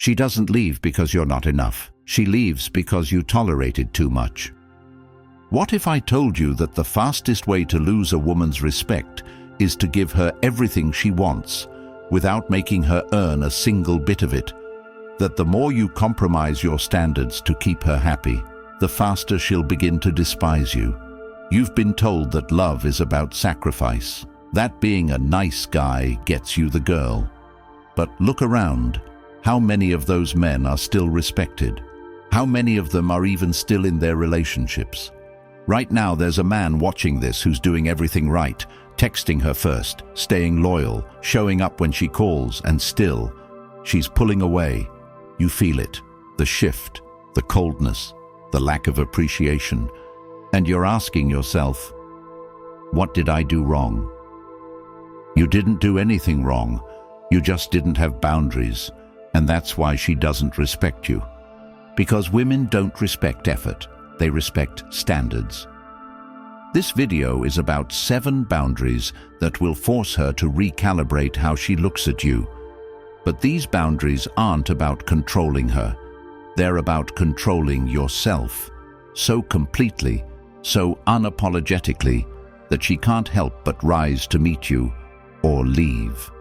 She doesn't leave because you're not enough. She leaves because you tolerated too much. What if I told you that the fastest way to lose a woman's respect is to give her everything she wants, without making her earn a single bit of it? That the more you compromise your standards to keep her happy, the faster she'll begin to despise you. You've been told that love is about sacrifice, that being a nice guy gets you the girl. But look around. How many of those men are still respected? How many of them are even still in their relationships? Right now there's a man watching this who's doing everything right, texting her first, staying loyal, showing up when she calls, and still, she's pulling away. You feel it, the shift, the coldness, the lack of appreciation, and you're asking yourself, what did I do wrong? You didn't do anything wrong, you just didn't have boundaries, and that's why she doesn't respect you. Because women don't respect effort, they respect standards. This video is about 7 boundaries that will force her to recalibrate how she looks at you. But these boundaries aren't about controlling her. They're about controlling yourself, so completely, so unapologetically, that she can't help but rise to meet you or leave.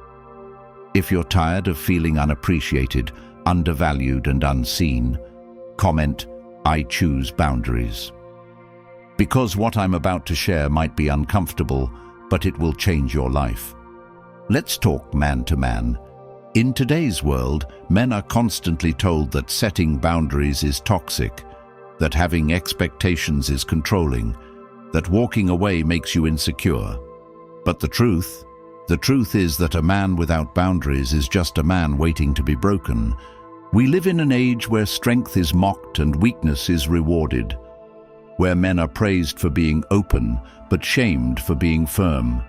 If you're tired of feeling unappreciated, undervalued, and unseen, comment, "I choose boundaries." Because what I'm about to share might be uncomfortable, but it will change your life. Let's talk man to man. In today's world, men are constantly told that setting boundaries is toxic, that having expectations is controlling, that walking away makes you insecure. But the truth is that a man without boundaries is just a man waiting to be broken. We live in an age where strength is mocked and weakness is rewarded, where men are praised for being open but shamed for being firm,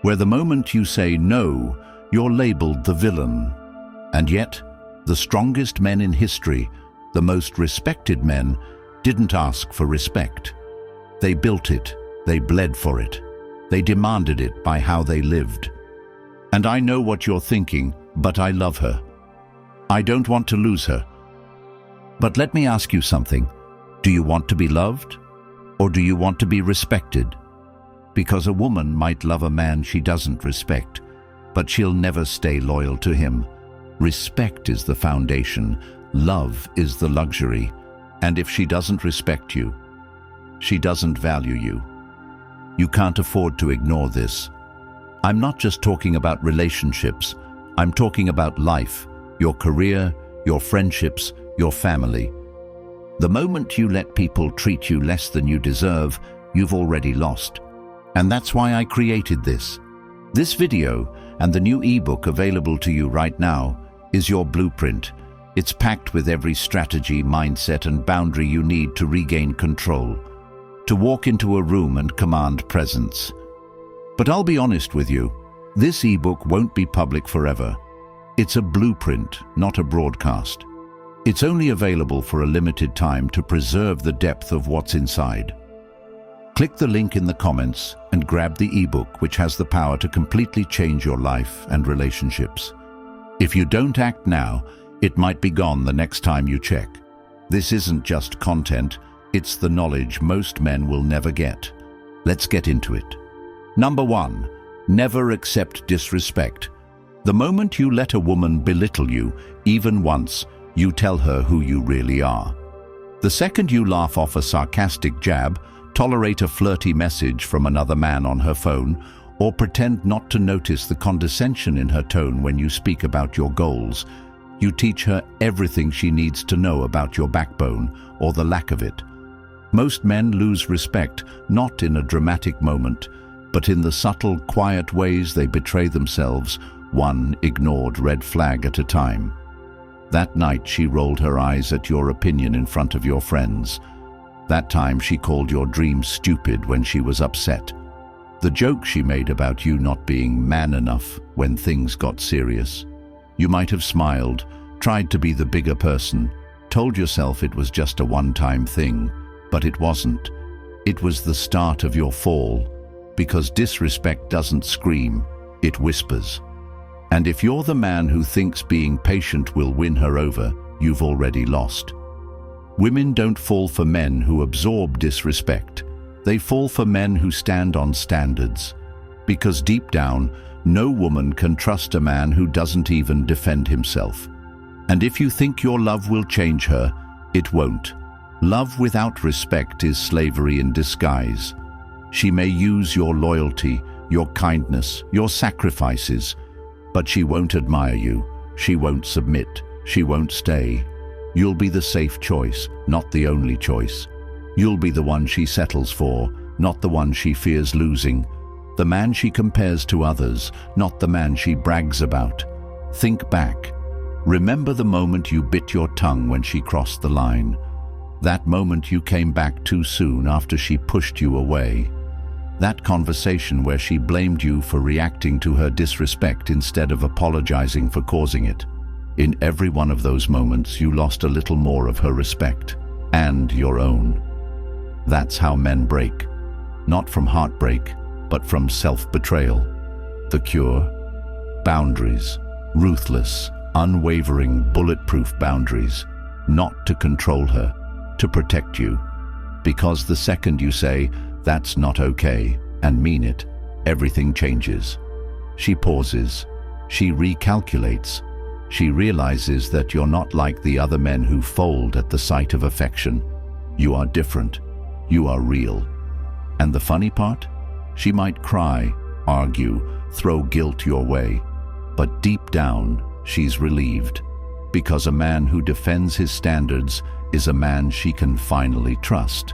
where the moment you say no, you're labeled the villain. And yet, the strongest men in history, the most respected men, didn't ask for respect. They built it, they bled for it, they demanded it by how they lived. And I know what you're thinking, but I love her. I don't want to lose her. But let me ask you something. Do you want to be loved? Or do you want to be respected? Because a woman might love a man she doesn't respect, but she'll never stay loyal to him. Respect is the foundation. Love is the luxury. And if she doesn't respect you, she doesn't value you. You can't afford to ignore this. I'm not just talking about relationships. I'm talking about life, your career, your friendships, your family. The moment you let people treat you less than you deserve, you've already lost. And that's why I created this. This video and the new ebook available to you right now is your blueprint. It's packed with every strategy, mindset, and boundary you need to regain control, to walk into a room and command presence. But I'll be honest with you, this ebook won't be public forever. It's a blueprint, not a broadcast. It's only available for a limited time to preserve the depth of what's inside. Click the link in the comments and grab the ebook, which has the power to completely change your life and relationships. If you don't act now, it might be gone the next time you check. This isn't just content, it's the knowledge most men will never get. Let's get into it. Number 1, never accept disrespect. The moment you let a woman belittle you, even once, you tell her who you really are. The second you laugh off a sarcastic jab, tolerate a flirty message from another man on her phone, or pretend not to notice the condescension in her tone when you speak about your goals, you teach her everything she needs to know about your backbone or the lack of it. Most men lose respect, not in a dramatic moment, but in the subtle, quiet ways they betray themselves, one ignored red flag at a time. That night she rolled her eyes at your opinion in front of your friends. That time she called your dreams stupid when she was upset. The joke she made about you not being man enough when things got serious. You might have smiled, tried to be the bigger person, told yourself it was just a one-time thing, but it wasn't. It was the start of your fall, because disrespect doesn't scream, it whispers. And if you're the man who thinks being patient will win her over, you've already lost. Women don't fall for men who absorb disrespect. They fall for men who stand on standards. Because deep down, no woman can trust a man who doesn't even defend himself. And if you think your love will change her, it won't. Love without respect is slavery in disguise. She may use your loyalty, your kindness, your sacrifices, but she won't admire you, she won't submit, she won't stay. You'll be the safe choice, not the only choice. You'll be the one she settles for, not the one she fears losing. The man she compares to others, not the man she brags about. Think back. Remember the moment you bit your tongue when she crossed the line. That moment you came back too soon after she pushed you away. That conversation where she blamed you for reacting to her disrespect instead of apologizing for causing it. In every one of those moments, you lost a little more of her respect, and your own. That's how men break. Not from heartbreak, but from self-betrayal. The cure? Boundaries. Ruthless, unwavering, bulletproof boundaries. Not to control her, to protect you. Because the second you say, "That's not okay," and mean it, everything changes. She pauses. She recalculates. She realizes that you're not like the other men who fold at the sight of affection. You are different. You are real. And the funny part? She might cry, argue, throw guilt your way. But deep down, she's relieved. Because a man who defends his standards is a man she can finally trust.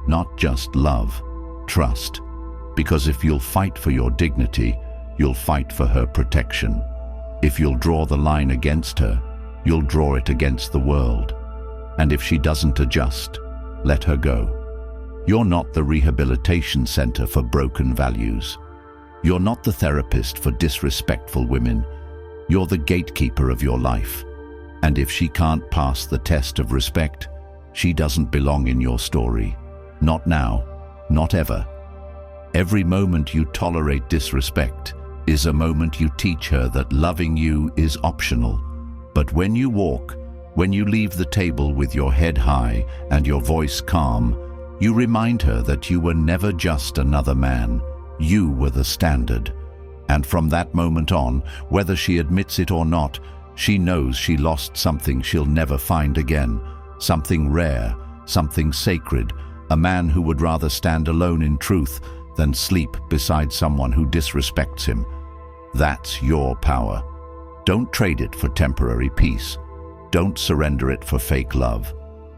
Not just love, trust. Because if you'll fight for your dignity, you'll fight for her protection. If you'll draw the line against her, you'll draw it against the world. And if she doesn't adjust, let her go. You're not the rehabilitation center for broken values. You're not the therapist for disrespectful women. You're the gatekeeper of your life. And if she can't pass the test of respect, she doesn't belong in your story. Not now, not ever. Every moment you tolerate disrespect is a moment you teach her that loving you is optional. But when you walk, when you leave the table with your head high and your voice calm, you remind her that you were never just another man. You were the standard. And from that moment on, whether she admits it or not, she knows she lost something she'll never find again. Something rare, something sacred, a man who would rather stand alone in truth than sleep beside someone who disrespects him. That's your power. Don't trade it for temporary peace. Don't surrender it for fake love.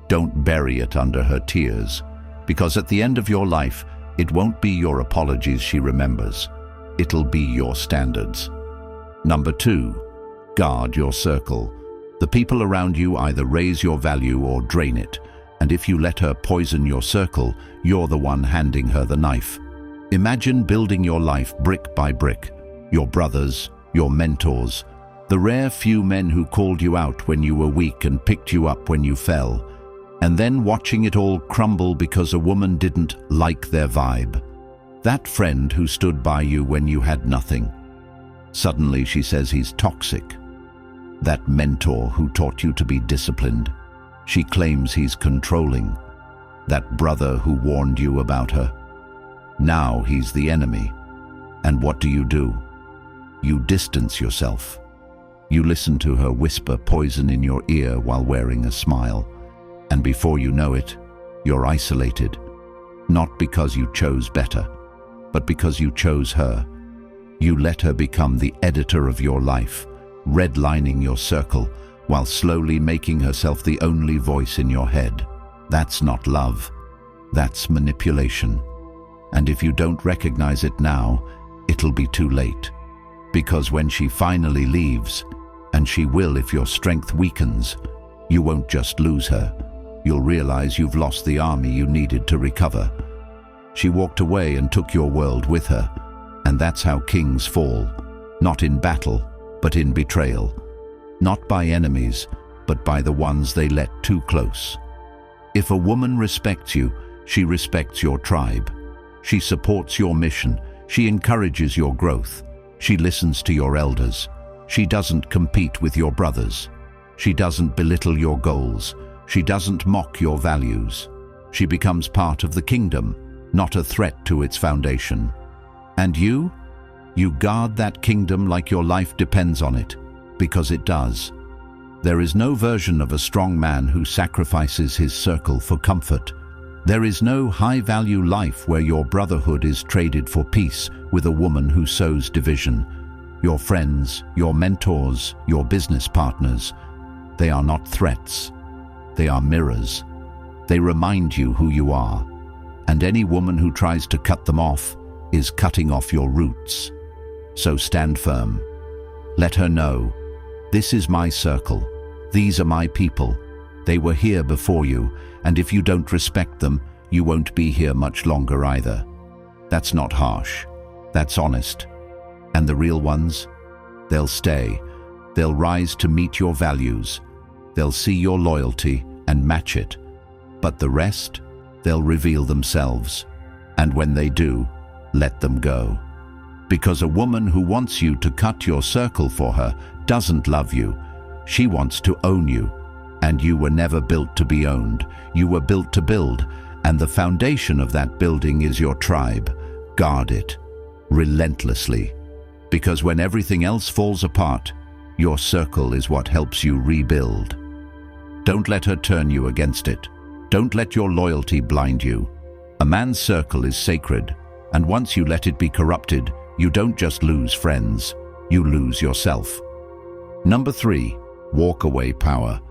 Don't bury it under her tears. Because at the end of your life, it won't be your apologies she remembers. It'll be your standards. Number 2, guard your circle. The people around you either raise your value or drain it. And if you let her poison your circle, you're the one handing her the knife. Imagine building your life brick by brick. Your brothers, your mentors, the rare few men who called you out when you were weak and picked you up when you fell. And then watching it all crumble because a woman didn't like their vibe. That friend who stood by you when you had nothing. Suddenly she says he's toxic. That mentor who taught you to be disciplined. She claims he's controlling. That brother who warned you about her. Now he's the enemy. And what do? You distance yourself. You listen to her whisper poison in your ear while wearing a smile. And before you know it, you're isolated. Not because you chose better, but because you chose her. You let her become the editor of your life, redlining your circle, while slowly making herself the only voice in your head. That's not love. That's manipulation. And if you don't recognize it now, it'll be too late. Because when she finally leaves, and she will if your strength weakens, you won't just lose her. You'll realize you've lost the army you needed to recover. She walked away and took your world with her. And that's how kings fall. Not in battle, but in betrayal. Not by enemies, but by the ones they let too close. If a woman respects you, she respects your tribe. She supports your mission. She encourages your growth. She listens to your elders. She doesn't compete with your brothers. She doesn't belittle your goals. She doesn't mock your values. She becomes part of the kingdom, not a threat to its foundation. And you guard that kingdom like your life depends on it, because it does. There is no version of a strong man who sacrifices his circle for comfort. There is no high-value life where your brotherhood is traded for peace with a woman who sows division. Your friends, your mentors, your business partners, they are not threats. They are mirrors. They remind you who you are. And any woman who tries to cut them off is cutting off your roots. So stand firm. Let her know, this is my circle. These are my people. They were here before you, and if you don't respect them, you won't be here much longer either. That's not harsh. That's honest. And the real ones? They'll stay. They'll rise to meet your values. They'll see your loyalty and match it. But the rest, they'll reveal themselves. And when they do, let them go. Because a woman who wants you to cut your circle for her doesn't love you. She wants to own you. And you were never built to be owned. You were built to build. And the foundation of that building is your tribe. Guard it. Relentlessly. Because when everything else falls apart, your circle is what helps you rebuild. Don't let her turn you against it. Don't let your loyalty blind you. A man's circle is sacred, and once you let it be corrupted, you don't just lose friends, you lose yourself. Number 3, walk away power.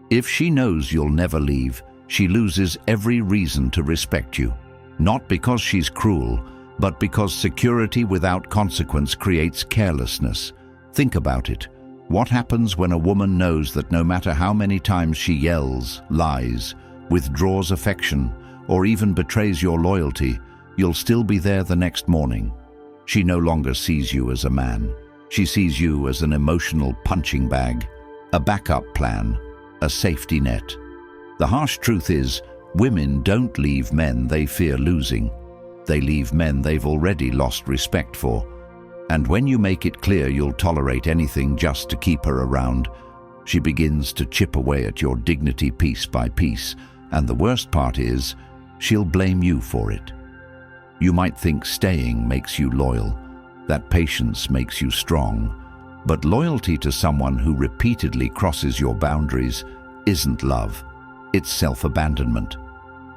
If she knows you'll never leave, she loses every reason to respect you. Not because she's cruel, but because security without consequence creates carelessness. Think about it. What happens when a woman knows that no matter how many times she yells, lies, withdraws affection, or even betrays your loyalty, you'll still be there the next morning? She no longer sees you as a man. She sees you as an emotional punching bag, a backup plan, a safety net. The harsh truth is, women don't leave men they fear losing. They leave men they've already lost respect for. And when you make it clear you'll tolerate anything just to keep her around, she begins to chip away at your dignity piece by piece. And the worst part is, she'll blame you for it. You might think staying makes you loyal, that patience makes you strong. But loyalty to someone who repeatedly crosses your boundaries isn't love. It's self-abandonment.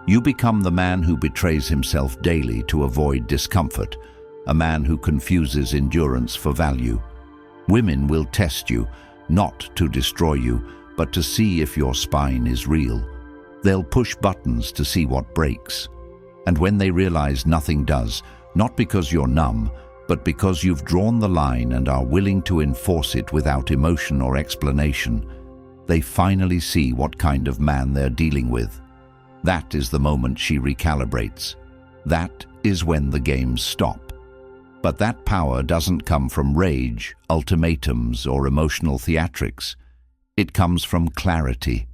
You become the man who betrays himself daily to avoid discomfort, a man who confuses endurance for value. Women will test you, not to destroy you, but to see if your spine is real. They'll push buttons to see what breaks. And when they realize nothing does, not because you're numb, but because you've drawn the line and are willing to enforce it without emotion or explanation, they finally see what kind of man they're dealing with. That is the moment she recalibrates. That is when the games stop. But that power doesn't come from rage, ultimatums, or emotional theatrics. It comes from clarity.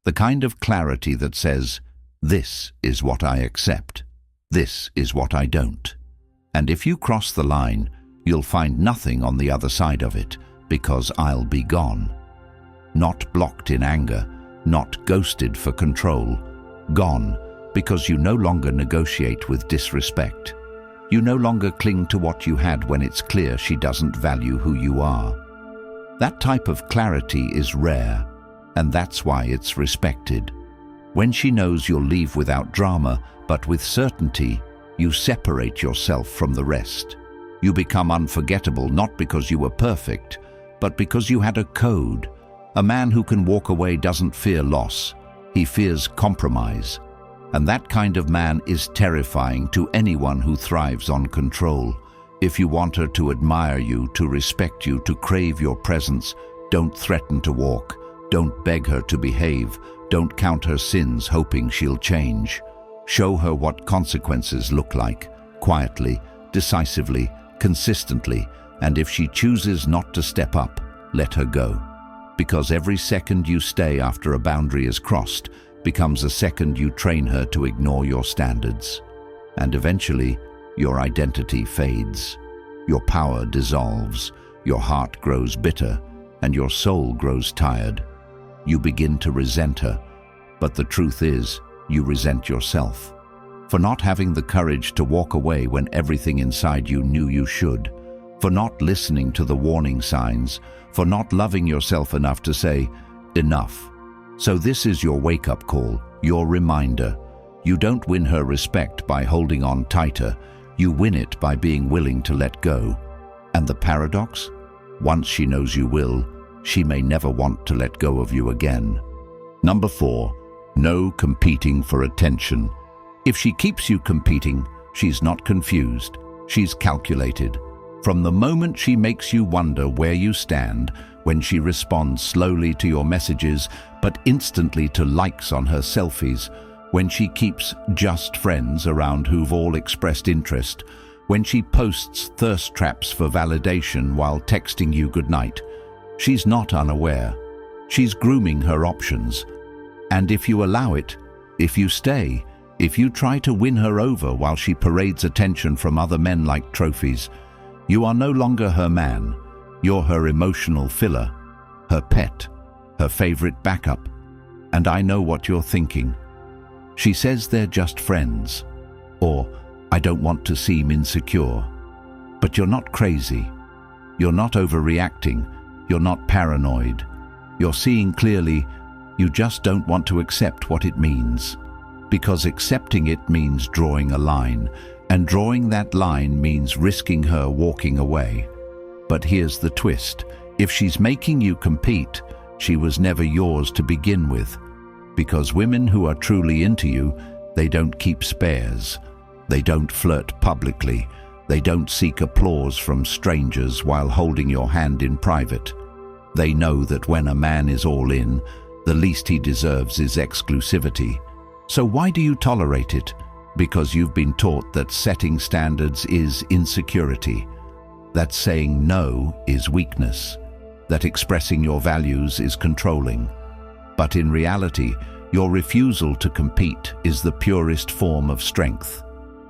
The kind of clarity that says, this is what I accept. This is what I don't. And if you cross the line, you'll find nothing on the other side of it, because I'll be gone. Not blocked in anger, not ghosted for control. Gone because you no longer negotiate with disrespect. You no longer cling to what you had when it's clear she doesn't value who you are. That type of clarity is rare, and that's why it's respected. When she knows you'll leave without drama, but with certainty, you separate yourself from the rest. You become unforgettable not because you were perfect, but because you had a code. A man who can walk away doesn't fear loss. He fears compromise. And that kind of man is terrifying to anyone who thrives on control. If you want her to admire you, to respect you, to crave your presence, don't threaten to walk. Don't beg her to behave. Don't count her sins hoping she'll change. Show her what consequences look like, quietly, decisively, consistently, and if she chooses not to step up, let her go. Because every second you stay after a boundary is crossed becomes a second you train her to ignore your standards. And eventually, your identity fades. Your power dissolves. your heart grows bitter, and your soul grows tired. You begin to resent her, but the truth is, you resent yourself for not having the courage to walk away when everything inside you knew you should, for not listening to the warning signs, for not loving yourself enough to say, enough. So this is your wake-up call, your reminder. You don't win her respect by holding on tighter. You win it by being willing to let go. And the paradox? Once she knows you will, she may never want to let go of you again. Number 4, no competing for attention. If she keeps you competing, she's not confused. She's calculated. From the moment she makes you wonder where you stand, when she responds slowly to your messages but instantly to likes on her selfies, when she keeps just friends around who've all expressed interest, when she posts thirst traps for validation while texting you goodnight, she's not unaware. She's grooming her options. And if you allow it, if you stay, if you try to win her over while she parades attention from other men like trophies, you are no longer her man. You're her emotional filler, her pet, her favorite backup. And I know what you're thinking. She says they're just friends, or I don't want to seem insecure. But you're not crazy. You're not overreacting. You're not paranoid. You're seeing clearly. You just don't want to accept what it means. Because accepting it means drawing a line, and drawing that line means risking her walking away. But here's the twist. If she's making you compete, she was never yours to begin with. Because women who are truly into you, they don't keep spares. They don't flirt publicly. They don't seek applause from strangers while holding your hand in private. They know that when a man is all in, the least he deserves is exclusivity. So why do you tolerate it? Because you've been taught that setting standards is insecurity, that saying no is weakness, that expressing your values is controlling. But in reality, your refusal to compete is the purest form of strength.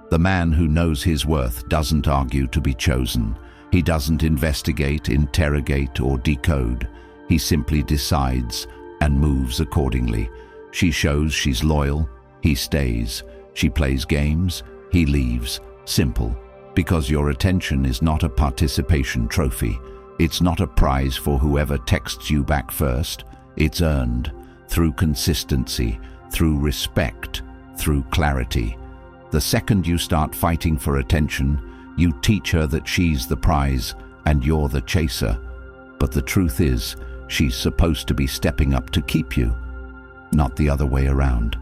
The man who knows his worth doesn't argue to be chosen. He doesn't investigate, interrogate, or decode. He simply decides and moves accordingly. She shows she's loyal, he stays. She plays games, he leaves. Simple. Because your attention is not a participation trophy. It's not a prize for whoever texts you back first. It's earned through consistency, through respect, through clarity. The second you start fighting for attention, you teach her that she's the prize and you're the chaser. But the truth is, she's supposed to be stepping up to keep you, not the other way around.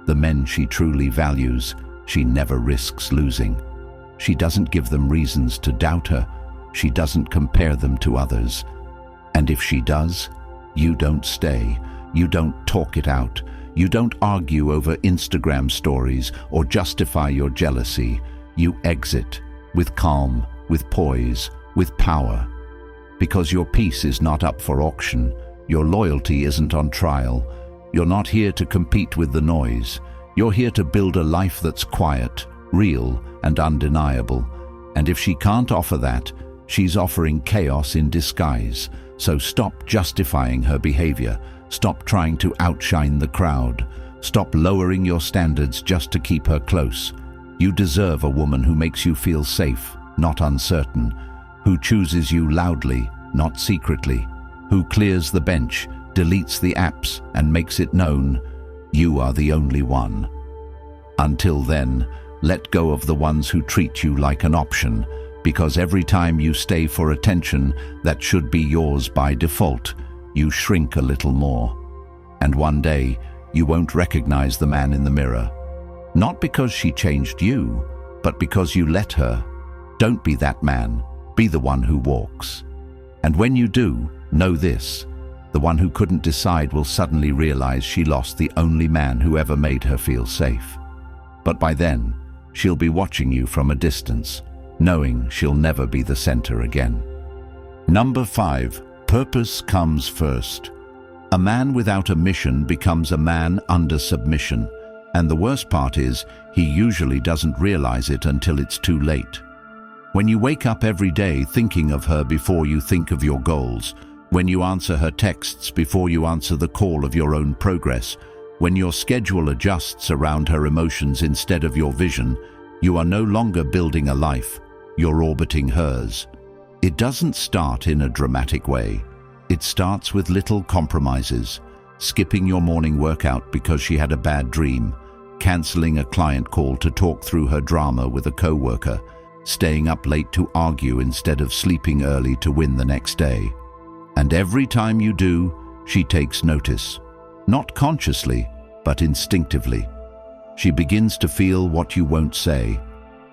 The men she truly values, she never risks losing. She doesn't give them reasons to doubt her. She doesn't compare them to others. And if she does, you don't stay. You don't talk it out. You don't argue over Instagram stories or justify your jealousy. You exit with calm, with poise, with power. Because your peace is not up for auction. Your loyalty isn't on trial. You're not here to compete with the noise. You're here to build a life that's quiet, real, and undeniable. And if she can't offer that, she's offering chaos in disguise. So stop justifying her behavior. Stop trying to outshine the crowd. Stop lowering your standards just to keep her close. You deserve a woman who makes you feel safe, not uncertain, who chooses you loudly, not secretly, who clears the bench, deletes the apps, and makes it known you are the only one. Until then, let go of the ones who treat you like an option, because every time you stay for attention that should be yours by default, you shrink a little more. And one day, you won't recognize the man in the mirror. Not because she changed you, but because you let her. Don't be that man. Be the one who walks. And when you do, know this. The one who couldn't decide will suddenly realize she lost the only man who ever made her feel safe. But by then, she'll be watching you from a distance, knowing she'll never be the center again. Number 5. Purpose comes first. A man without a mission becomes a man under submission, and the worst part is, he usually doesn't realize it until it's too late. When you wake up every day thinking of her before you think of your goals, when you answer her texts before you answer the call of your own progress, when your schedule adjusts around her emotions instead of your vision, you are no longer building a life, you're orbiting hers. It doesn't start in a dramatic way. It starts with little compromises, skipping your morning workout because she had a bad dream, canceling a client call to talk through her drama with a coworker, staying up late to argue instead of sleeping early to win the next day. And every time you do, she takes notice. Not consciously, but instinctively. She begins to feel what you won't say,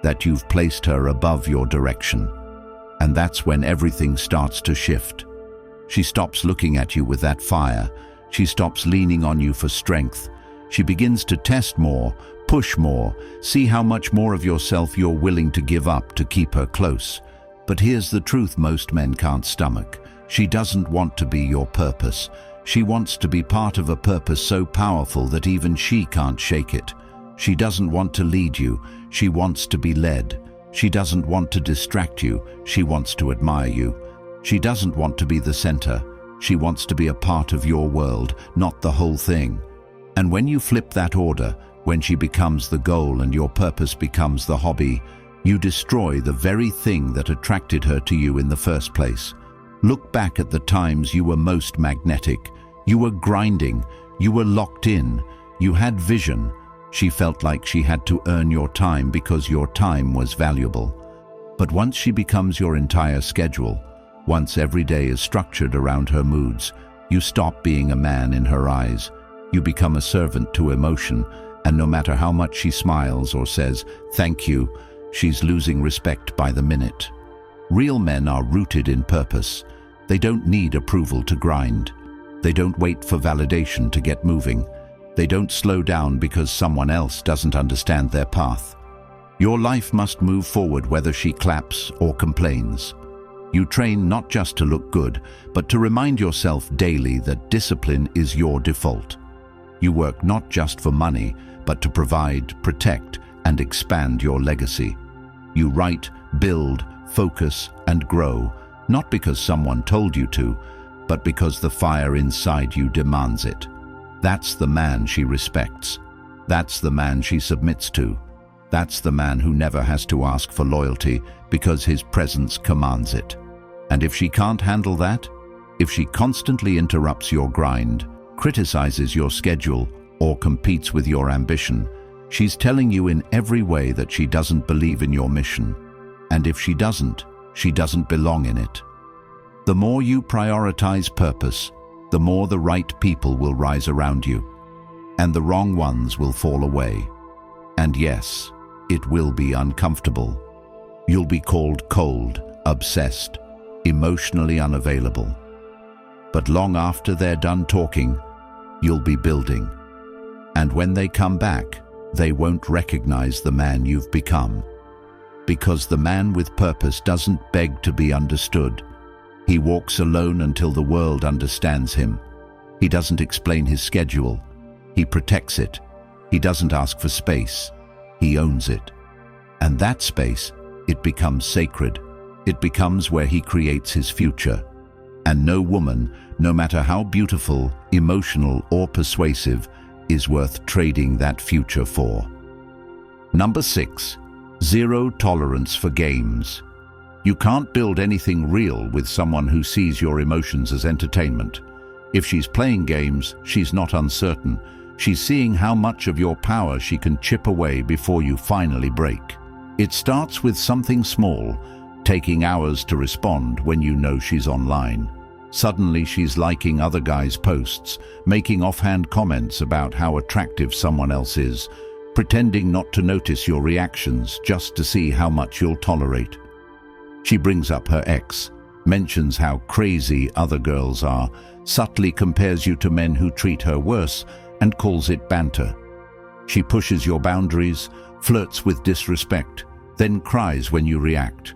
that you've placed her above your direction. And that's when everything starts to shift. She stops looking at you with that fire. She stops leaning on you for strength. She begins to test more, push more, see how much more of yourself you're willing to give up to keep her close. But here's the truth most men can't stomach. She doesn't want to be your purpose. She wants to be part of a purpose so powerful that even she can't shake it. She doesn't want to lead you. She wants to be led. She doesn't want to distract you. She wants to admire you. She doesn't want to be the center. She wants to be a part of your world, not the whole thing. And when you flip that order, when she becomes the goal and your purpose becomes the hobby, you destroy the very thing that attracted her to you in the first place. Look back at the times you were most magnetic. You were grinding. You were locked in. You had vision. She felt like she had to earn your time because your time was valuable. But once she becomes your entire schedule, once every day is structured around her moods, you stop being a man in her eyes. You become a servant to emotion, and no matter how much she smiles or says, "Thank you," she's losing respect by the minute. Real men are rooted in purpose. They don't need approval to grind. They don't wait for validation to get moving. They don't slow down because someone else doesn't understand their path. Your life must move forward whether she claps or complains. You train not just to look good, but to remind yourself daily that discipline is your default. You work not just for money, but to provide, protect, and expand your legacy. You write, build, focus, and grow, not because someone told you to, but because the fire inside you demands it. That's the man she respects. That's the man she submits to. That's the man who never has to ask for loyalty because his presence commands it. And if she can't handle that, if she constantly interrupts your grind, criticizes your schedule, or competes with your ambition, she's telling you in every way that she doesn't believe in your mission. And if she doesn't belong in it. The more you prioritize purpose, the more the right people will rise around you, and the wrong ones will fall away. And yes, it will be uncomfortable. You'll be called cold, obsessed, emotionally unavailable. But long after they're done talking, you'll be building. And when they come back, they won't recognize the man you've become. Because the man with purpose doesn't beg to be understood. He walks alone until the world understands him. He doesn't explain his schedule. He protects it. He doesn't ask for space. He owns it. And that space, it becomes sacred. It becomes where he creates his future. And no woman, no matter how beautiful, emotional, or persuasive, is worth trading that future for. Number 6. Zero tolerance for games. You can't build anything real with someone who sees your emotions as entertainment. If she's playing games, she's not uncertain. She's seeing how much of your power she can chip away before you finally break. It starts with something small, taking hours to respond when you know she's online. Suddenly she's liking other guys' posts, making offhand comments about how attractive someone else is, pretending not to notice your reactions just to see how much you'll tolerate. She brings up her ex, mentions how crazy other girls are, subtly compares you to men who treat her worse, and calls it banter. She pushes your boundaries, flirts with disrespect, then cries when you react.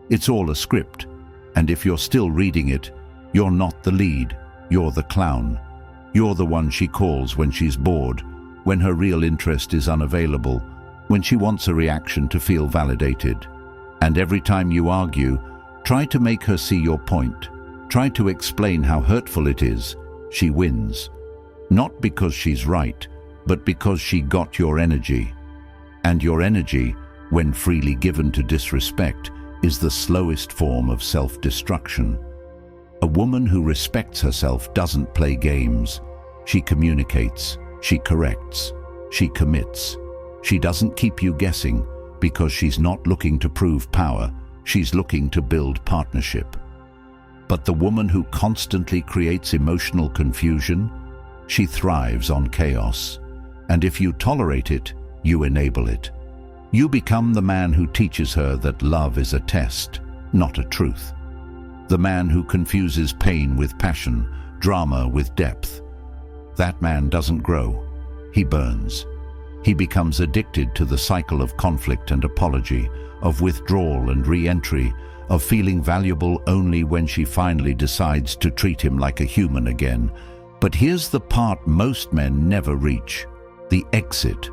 It's all a script, and if you're still reading it, you're not the lead, you're the clown. You're the one she calls when she's bored, when her real interest is unavailable, when she wants a reaction to feel validated. And every time you argue, try to make her see your point. Try to explain how hurtful it is. She wins. Not because she's right, but because she got your energy. And your energy, when freely given to disrespect, is the slowest form of self-destruction. A woman who respects herself doesn't play games. She communicates, she corrects, she commits. She doesn't keep you guessing because she's not looking to prove power, she's looking to build partnership. But the woman who constantly creates emotional confusion, she thrives on chaos. And if you tolerate it, you enable it. You become the man who teaches her that love is a test, not a truth. The man who confuses pain with passion, drama with depth. That man doesn't grow, he burns. He becomes addicted to the cycle of conflict and apology, of withdrawal and re-entry, of feeling valuable only when she finally decides to treat him like a human again. But here's the part most men never reach, the exit,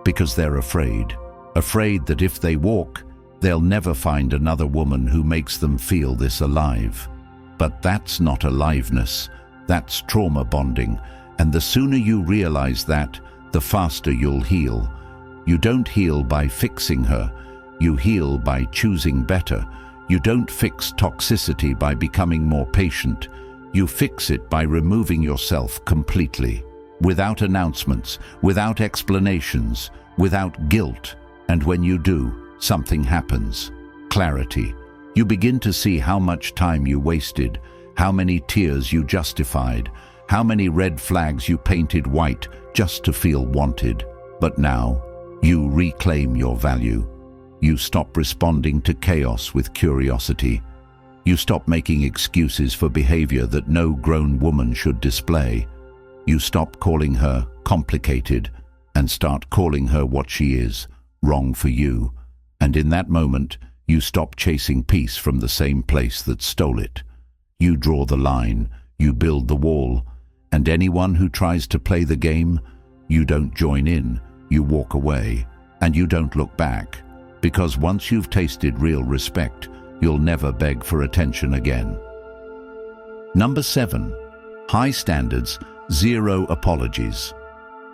because they're afraid. Afraid that if they walk, they'll never find another woman who makes them feel this alive. But that's not aliveness, that's trauma bonding, and the sooner you realize that, the faster you'll heal. You don't heal by fixing her, you heal by choosing better. You don't fix toxicity by becoming more patient. You fix it by removing yourself completely, without announcements, without explanations, without guilt. And when you do, something happens. Clarity. You begin to see how much time you wasted, how many tears you justified, how many red flags you painted white just to feel wanted. But now, you reclaim your value. You stop responding to chaos with curiosity. You stop making excuses for behavior that no grown woman should display. You stop calling her complicated and start calling her what she is, wrong for you. And in that moment, you stop chasing peace from the same place that stole it. You draw the line, you build the wall, and anyone who tries to play the game, you don't join in, you walk away, and you don't look back. Because once you've tasted real respect, you'll never beg for attention again. Number 7. High standards, zero apologies.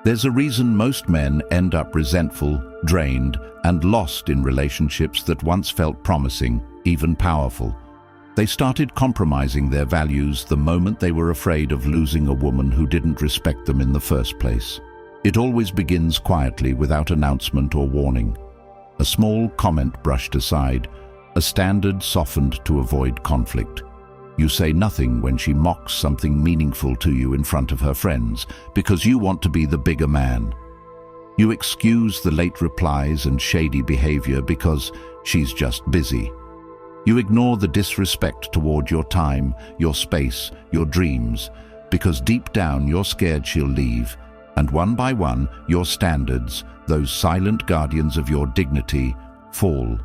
There's a reason most men end up resentful, drained, and lost in relationships that once felt promising, even powerful. They started compromising their values the moment they were afraid of losing a woman who didn't respect them in the first place. It always begins quietly, without announcement or warning. A small comment brushed aside, a standard softened to avoid conflict. You say nothing when she mocks something meaningful to you in front of her friends, because you want to be the bigger man. You excuse the late replies and shady behavior because she's just busy. You ignore the disrespect toward your time, your space, your dreams, because deep down you're scared she'll leave. And one by one, your standards, those silent guardians of your dignity, fall.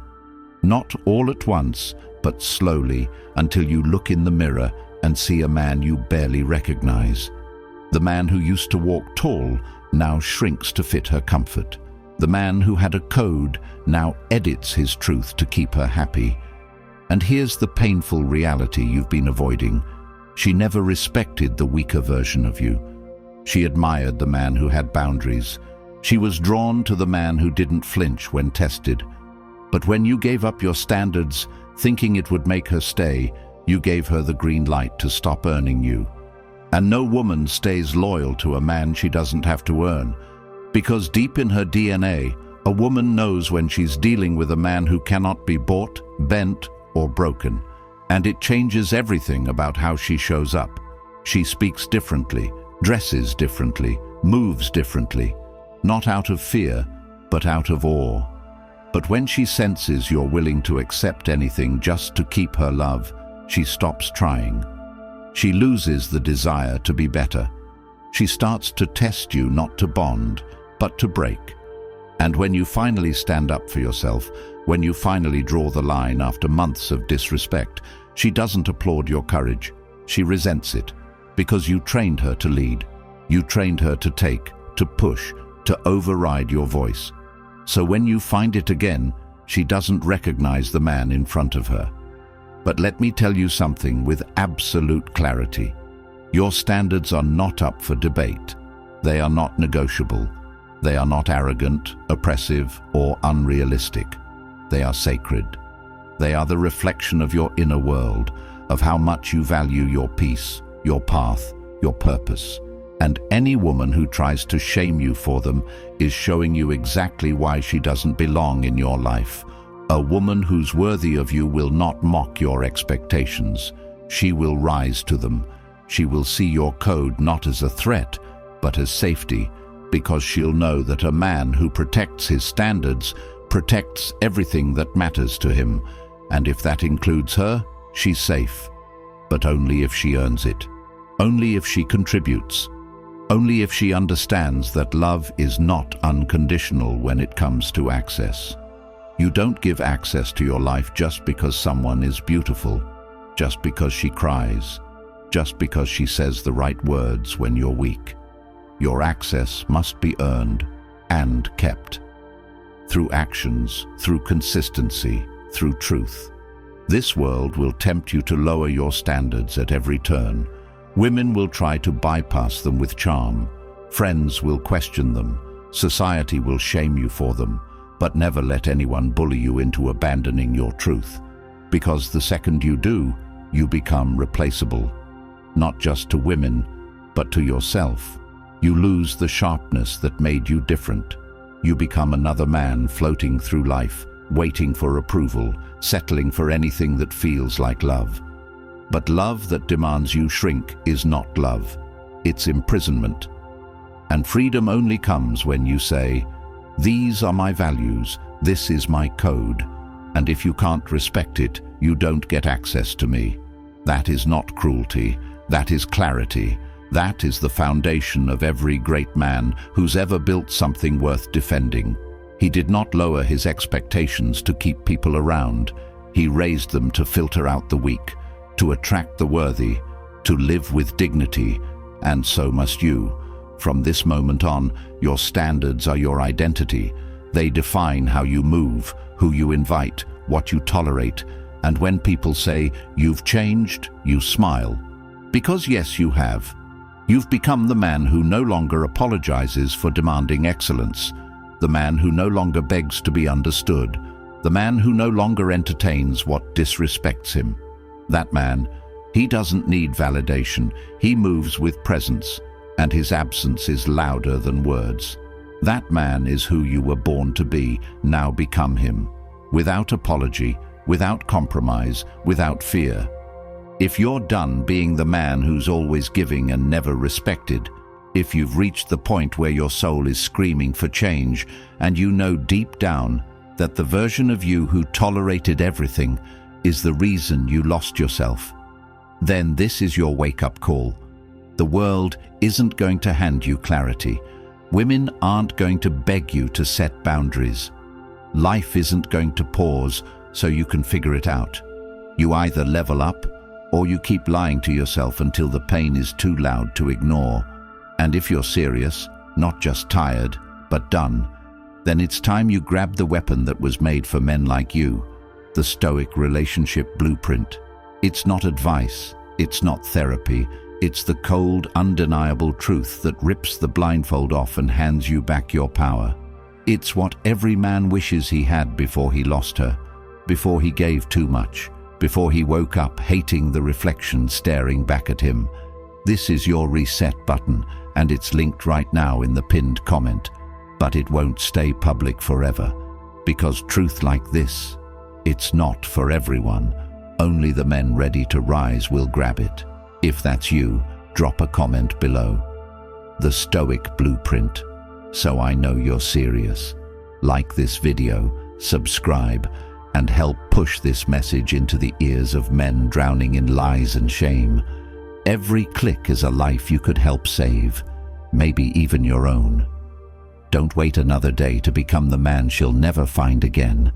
Not all at once, but slowly, until you look in the mirror and see a man you barely recognize. The man who used to walk tall now shrinks to fit her comfort. The man who had a code now edits his truth to keep her happy. And here's the painful reality you've been avoiding. She never respected the weaker version of you. She admired the man who had boundaries. She was drawn to the man who didn't flinch when tested. But when you gave up your standards, thinking it would make her stay, you gave her the green light to stop earning you. And no woman stays loyal to a man she doesn't have to earn. Because deep in her DNA, a woman knows when she's dealing with a man who cannot be bought, bent, or broken. And it changes everything about how she shows up. She speaks differently, dresses differently, moves differently. Not out of fear, but out of awe. But when she senses you're willing to accept anything just to keep her love, she stops trying. She loses the desire to be better. She starts to test you not to bond, but to break. And when you finally stand up for yourself, when you finally draw the line after months of disrespect, she doesn't applaud your courage. She resents it, because you trained her to lead. You trained her to take, to push, to override your voice. So when you find it again, She doesn't recognize the man in front of her. But let me tell you something with absolute clarity. Your standards are not up for debate. They are not negotiable. They are not arrogant, oppressive, or unrealistic. They are sacred. They are the reflection of your inner world, of how much you value your peace, your path, your purpose. And any woman who tries to shame you for them is showing you exactly why she doesn't belong in your life. A woman who's worthy of you will not mock your expectations. She will rise to them. She will see your code not as a threat, but as safety, because she'll know that a man who protects his standards protects everything that matters to him. And if that includes her, she's safe. But only if she earns it. Only if she contributes. Only if she understands that love is not unconditional when it comes to access. You don't give access to your life just because someone is beautiful, just because she cries, just because she says the right words when you're weak. Your access must be earned and kept. Through actions, through consistency, through truth. This world will tempt you to lower your standards at every turn. Women will try to bypass them with charm. Friends will question them. Society will shame you for them. But never let anyone bully you into abandoning your truth. Because the second you do, you become replaceable. Not just to women, but to yourself. You lose the sharpness that made you different. You become another man floating through life, waiting for approval, settling for anything that feels like love. But love that demands you shrink is not love. It's imprisonment. And freedom only comes when you say, "These are my values, this is my code, and if you can't respect it, you don't get access to me." That is not cruelty, that is clarity. That is the foundation of every great man who's ever built something worth defending. He did not lower his expectations to keep people around. He raised them to filter out the weak, to attract the worthy, to live with dignity, and so must you. From this moment on, your standards are your identity. They define how you move, who you invite, what you tolerate. And when people say, "You've changed," you smile. Because yes, you have. You've become the man who no longer apologizes for demanding excellence, the man who no longer begs to be understood, the man who no longer entertains what disrespects him. That man, he doesn't need validation. He moves with presence. And his absence is louder than words. That man is who you were born to be. Now become him. Without apology, without compromise, without fear. If you're done being the man who's always giving and never respected, if you've reached the point where your soul is screaming for change, and you know deep down that the version of you who tolerated everything is the reason you lost yourself, then this is your wake-up call. The world isn't going to hand you clarity. Women aren't going to beg you to set boundaries. Life isn't going to pause so you can figure it out. You either level up or you keep lying to yourself until the pain is too loud to ignore. And if you're serious, not just tired, but done, then it's time you grab the weapon that was made for men like you, the Stoic Relationship Blueprint. It's not advice, it's not therapy. It's the cold, undeniable truth that rips the blindfold off and hands you back your power. It's what every man wishes he had before he lost her, before he gave too much, before he woke up hating the reflection staring back at him. This is your reset button, and it's linked right now in the pinned comment. But it won't stay public forever, because truth like this, it's not for everyone. Only the men ready to rise will grab it. If that's you, drop a comment below. The Stoic Blueprint, so I know you're serious. Like this video, subscribe, and help push this message into the ears of men drowning in lies and shame. Every click is a life you could help save, maybe even your own. Don't wait another day to become the man she'll never find again.